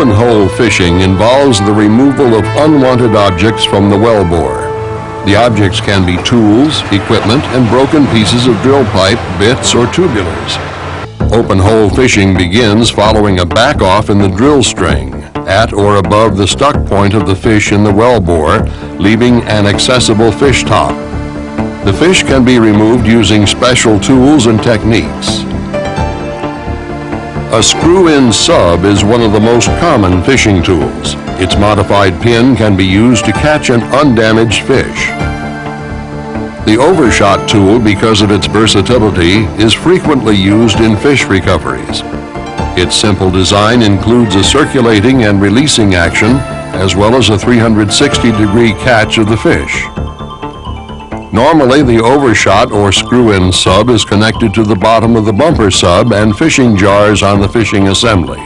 Open hole fishing involves the removal of unwanted objects from the wellbore. The objects can be tools, equipment, and broken pieces of drill pipe, bits, or tubulars. Open hole fishing begins following a back-off in the drill string at or above the stuck point of the fish in the wellbore, leaving an accessible fish top. The fish can be removed using special tools and techniques. A screw-in sub is one of the most common fishing tools. Its modified pin can be used to catch an undamaged fish. The overshot tool, because of its versatility, is frequently used in fish recoveries. Its simple design includes a circulating and releasing action, as well as a 360-degree catch of the fish. Normally, the overshot or screw-in sub is connected to the bottom of the bumper sub and fishing jars on the fishing assembly.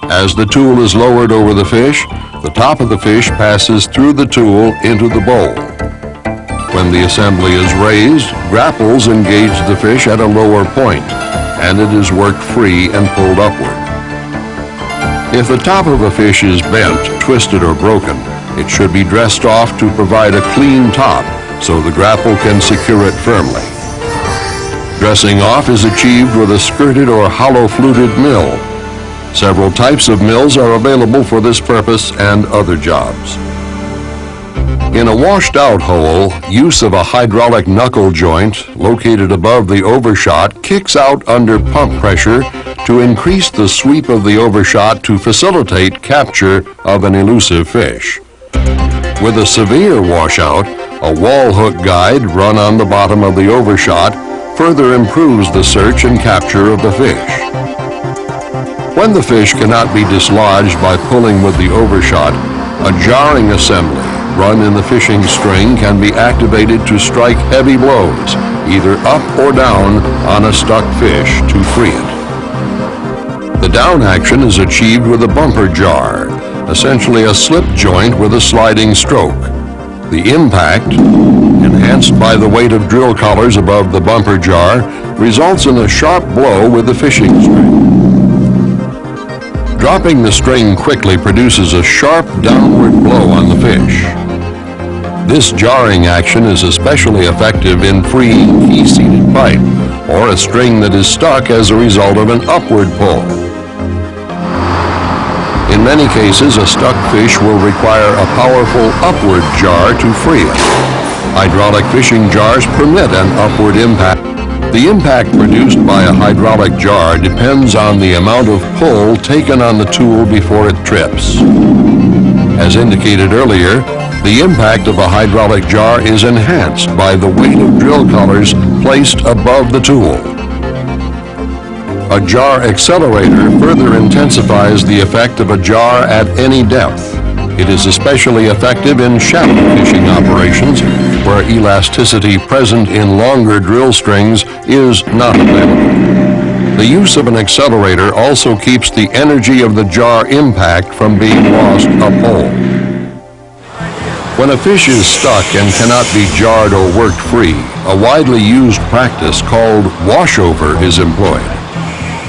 As the tool is lowered over the fish, the top of the fish passes through the tool into the bowl. When the assembly is raised, grapples engage the fish at a lower point, and it is worked free and pulled upward. If the top of a fish is bent, twisted, or broken, it should be dressed off to provide a clean top so the grapple can secure it firmly. Dressing off is achieved with a skirted or hollow-fluted mill. Several types of mills are available for this purpose and other jobs. In a washed-out hole, use of a hydraulic knuckle joint located above the overshot kicks out under pump pressure to increase the sweep of the overshot to facilitate capture of an elusive fish. With a severe washout, a wall hook guide run on the bottom of the overshot further improves the search and capture of the fish. When the fish cannot be dislodged by pulling with the overshot, a jarring assembly run in the fishing string can be activated to strike heavy blows, either up or down, on a stuck fish to free it. The down action is achieved with a bumper jar, essentially a slip joint with a sliding stroke. The impact, enhanced by the weight of drill collars above the bumper jar, results in a sharp blow with the fishing string. Dropping the string quickly produces a sharp downward blow on the fish. This jarring action is especially effective in freeing key-seated pipe or a string that is stuck as a result of an upward pull. In many cases, a stuck fish will require a powerful upward jar to free it. Hydraulic fishing jars permit an upward impact. The impact produced by a hydraulic jar depends on the amount of pull taken on the tool before it trips. As indicated earlier, the impact of a hydraulic jar is enhanced by the weight of drill collars placed above the tool. A jar accelerator further intensifies the effect of a jar at any depth. It is especially effective in shallow fishing operations where elasticity present in longer drill strings is not available. The use of an accelerator also keeps the energy of the jar impact from being lost uphole. When a fish is stuck and cannot be jarred or worked free, a widely used practice called washover is employed.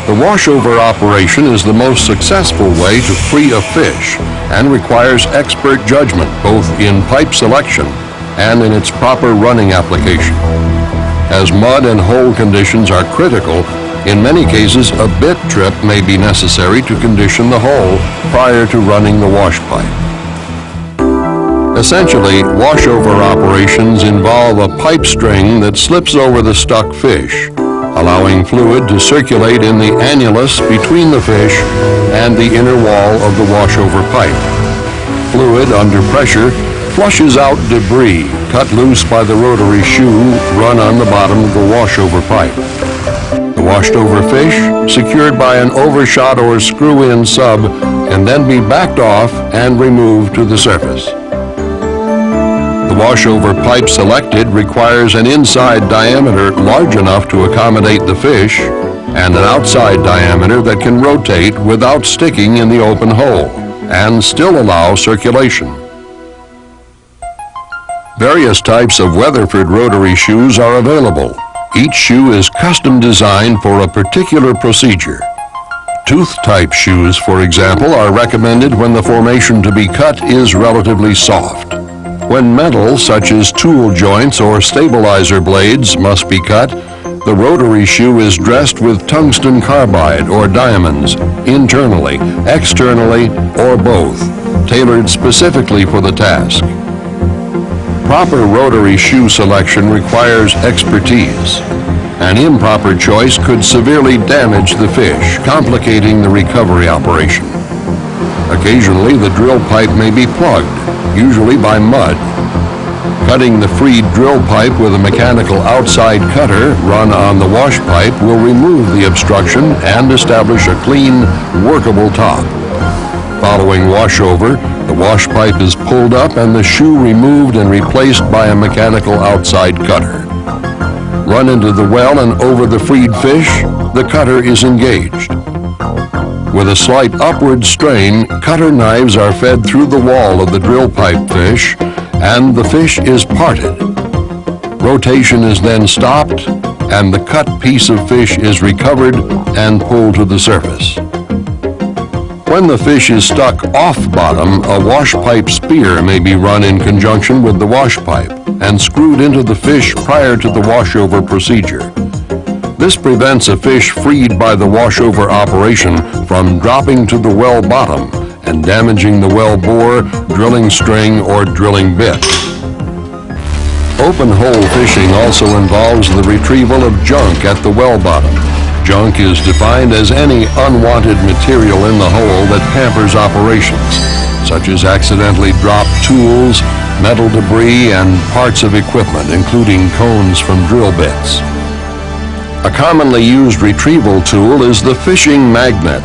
The washover operation is the most successful way to free a fish and requires expert judgment both in pipe selection and in its proper running application. As mud and hole conditions are critical, in many cases a bit trip may be necessary to condition the hole prior to running the wash pipe. Essentially, washover operations involve a pipe string that slips over the stuck fish, allowing fluid to circulate in the annulus between the fish and the inner wall of the washover pipe. Fluid under pressure flushes out debris cut loose by the rotary shoe run on the bottom of the washover pipe. The washed over fish, secured by an overshot or screw-in sub, can then be backed off and removed to the surface. The washover pipe selected requires an inside diameter large enough to accommodate the fish and an outside diameter that can rotate without sticking in the open hole and still allow circulation. Various types of Weatherford rotary shoes are available. Each shoe is custom designed for a particular procedure. Tooth-type shoes, for example, are recommended when the formation to be cut is relatively soft. When metal, such as tool joints or stabilizer blades, must be cut, the rotary shoe is dressed with tungsten carbide or diamonds, internally, externally, or both, tailored specifically for the task. Proper rotary shoe selection requires expertise. An improper choice could severely damage the fish, complicating the recovery operation. Occasionally, the drill pipe may be plugged, usually by mud. Cutting the freed drill pipe with a mechanical outside cutter run on the wash pipe will remove the obstruction and establish a clean, workable top. Following washover, the wash pipe is pulled up and the shoe removed and replaced by a mechanical outside cutter. Run into the well and over the freed fish, the cutter is engaged. With a slight upward strain, cutter knives are fed through the wall of the drill pipe fish, and the fish is parted. Rotation is then stopped, and the cut piece of fish is recovered and pulled to the surface. When the fish is stuck off bottom, a wash pipe spear may be run in conjunction with the wash pipe and screwed into the fish prior to the washover procedure. This prevents a fish freed by the washover operation from dropping to the well bottom and damaging the well bore, drilling string, or drilling bit. Open hole fishing also involves the retrieval of junk at the well bottom. Junk is defined as any unwanted material in the hole that hampers operations, such as accidentally dropped tools, metal debris, and parts of equipment, including cones from drill bits. A commonly used retrieval tool is the fishing magnet.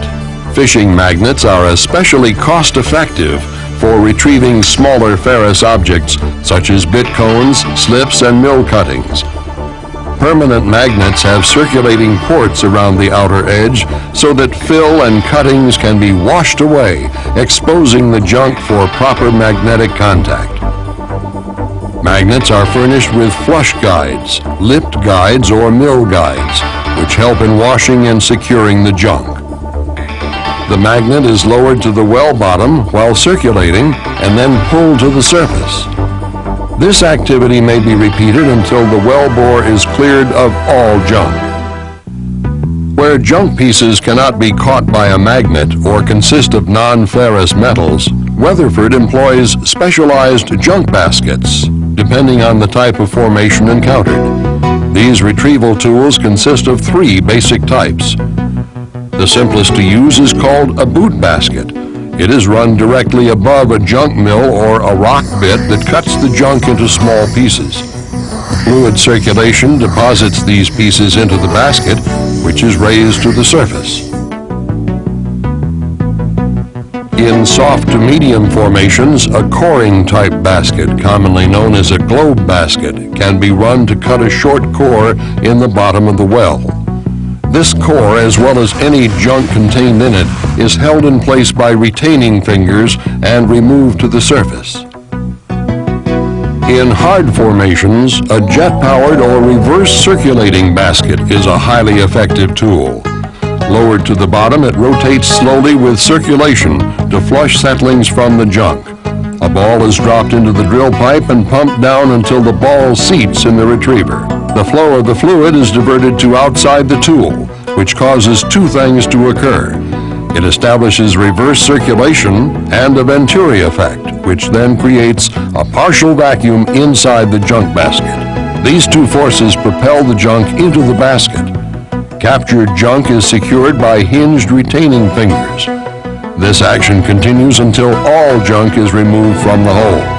Fishing magnets are especially cost-effective for retrieving smaller ferrous objects, such as bit cones, slips, and mill cuttings. Permanent magnets have circulating ports around the outer edge so that fill and cuttings can be washed away, exposing the junk for proper magnetic contact. Magnets are furnished with flush guides, lipped guides, or mill guides, which help in washing and securing the junk. The magnet is lowered to the well bottom while circulating and then pulled to the surface. This activity may be repeated until the well bore is cleared of all junk. Where junk pieces cannot be caught by a magnet or consist of non-ferrous metals, Weatherford employs specialized junk baskets, depending on the type of formation encountered. These retrieval tools consist of 3 basic types. The simplest to use is called a boot basket. It is run directly above a junk mill or a rock bit that cuts the junk into small pieces. Fluid circulation deposits these pieces into the basket, which is raised to the surface. In soft to medium formations, a coring type basket, commonly known as a globe basket, can be run to cut a short core in the bottom of the well. This core, as well as any junk contained in it, is held in place by retaining fingers and removed to the surface. In hard formations, a jet-powered or reverse circulating basket is a highly effective tool. Lowered to the bottom, it rotates slowly with circulation to flush settlings from the junk. A ball is dropped into the drill pipe and pumped down until the ball seats in the retriever. The flow of the fluid is diverted to outside the tool, which causes 2 things to occur. It establishes reverse circulation and a Venturi effect, which then creates a partial vacuum inside the junk basket. These 2 forces propel the junk into the basket. Captured junk is secured by hinged retaining fingers. This action continues until all junk is removed from the hole.